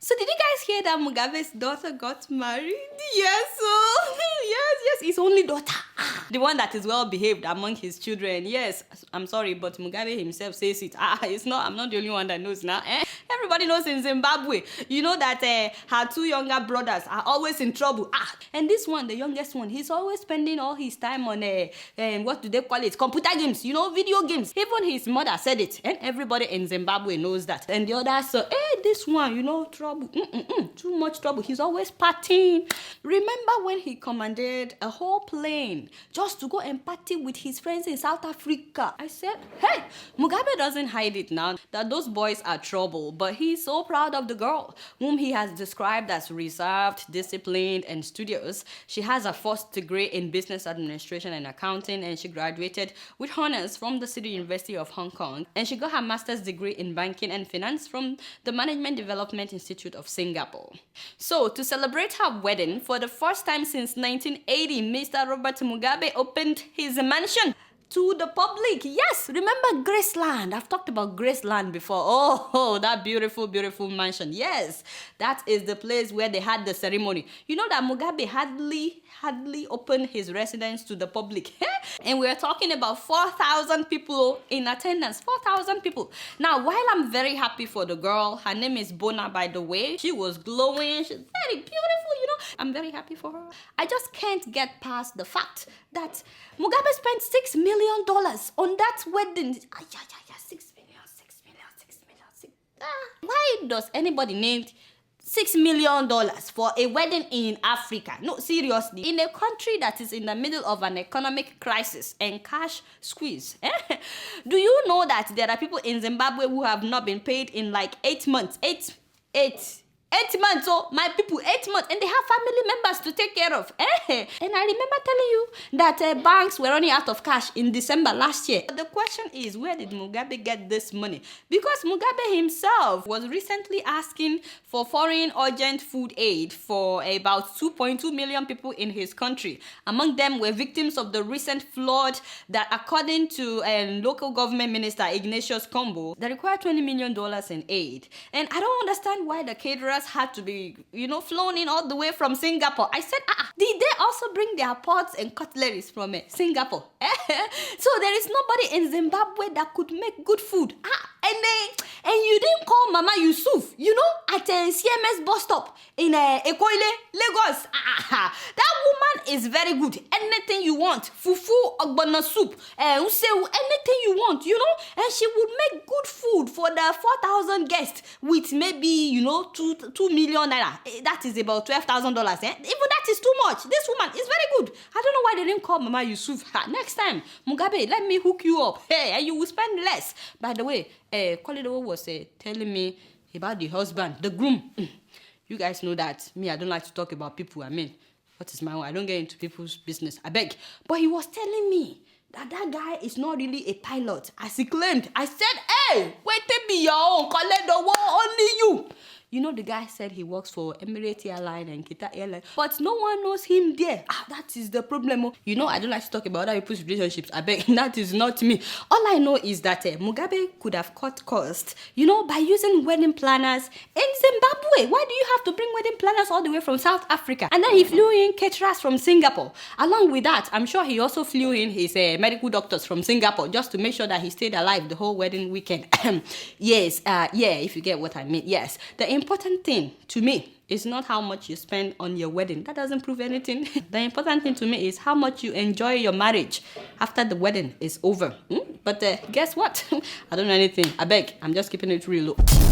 So did you guys hear that Mugabe's daughter got married? Yes, so yes, his only daughter. The one that is well behaved among his children. Yes, I'm sorry, but Mugabe himself says it. It's not. I'm not the only one that knows now. Everybody knows in Zimbabwe. You know that her two younger brothers are always in trouble. And this one, the youngest one, he's always spending all his time on what do they call it? Computer games. You know, video games. Even his mother said it, and everybody in Zimbabwe knows that. And the others say, this one, you know, trouble. Too much trouble. He's always partying. Remember when he commanded a whole plane just to go and party with his friends in South Africa? I said, hey, Mugabe doesn't hide it now that those boys are trouble, but he's so proud of the girl whom he has described as reserved, disciplined, and studious. She has a first degree in business administration and accounting, and she graduated with honors from the City University of Hong Kong, and she got her master's degree in banking and finance from the Management Development Institute of Singapore. So, to celebrate her wedding, for the first time since 1980, Mr. Robert Mugabe opened his mansion to the public. Yes, remember Graceland? I've talked about Graceland before. Oh, that beautiful, beautiful mansion. Yes, that is the place where they had the ceremony. You know that Mugabe hardly opened his residence to the public. And we're talking about 4,000 people in attendance. 4,000 people. Now, while I'm very happy for the girl, her name is Bona, by the way. She was glowing. She's very beautiful, you know. I'm very happy for her. I just can't get past the fact that Mugabe spent $6 million on that wedding. 6 million. Why does anybody need $6 million for a wedding in Africa? No, seriously. In a country that is in the middle of an economic crisis and cash squeeze. Do you know that there are people in Zimbabwe who have not been paid in like 8 months? 8 months, oh, my people, 8 months, and they have family members to take care of. And I remember telling you that banks were running out of cash in December last year. But the question is, where did Mugabe get this money? Because Mugabe himself was recently asking for foreign urgent food aid for about 2.2 million people in his country. Among them were victims of the recent flood that, according to local government minister Ignatius Kombo, that required $20 million in aid. And I don't understand why the caterers had to be, flown in all the way from Singapore. I said, did they also bring their pots and cutleries from Singapore? So there is nobody in Zimbabwe that could make good food. And you didn't call Mama Yusuf, at CMS bus stop in Ekoile, Lagos. That woman is very good. Anything you want, fufu, ogbonna soup, usewu, anything you want, and she would make good food for the 4,000 guests with maybe, 2 million naira. That is about $12,000. Even that is too much. This woman is very good. I don't know why they didn't call Mama Yusuf. Next time, Mugabe, let me hook you up. And you will spend less. By the way, Kolido was telling me about the husband, the groom. You guys know that me, I don't like to talk about people. What is my own? I don't get into people's business. I beg. But he was telling me that guy is not really a pilot, as he claimed. I said, hey, wait till be your own. Kolido, only you. The guy said he works for Emirates Airline and Qatar Airline, but no one knows him there. That is the problem. I don't like to talk about other people's relationships. I beg, that is not me. All I know is that Mugabe could have cut costs, by using wedding planners in Zimbabwe. Why do you have to bring wedding planners all the way from South Africa? And then he flew in caterers from Singapore. Along with that, I'm sure he also flew in his medical doctors from Singapore just to make sure that he stayed alive the whole wedding weekend. Yes, if you get what I mean. Yes, the important thing to me is not how much you spend on your wedding. That doesn't prove anything. The important thing to me is how much you enjoy your marriage after the wedding is over. But guess what? I don't know anything. I beg, I'm just keeping it real low.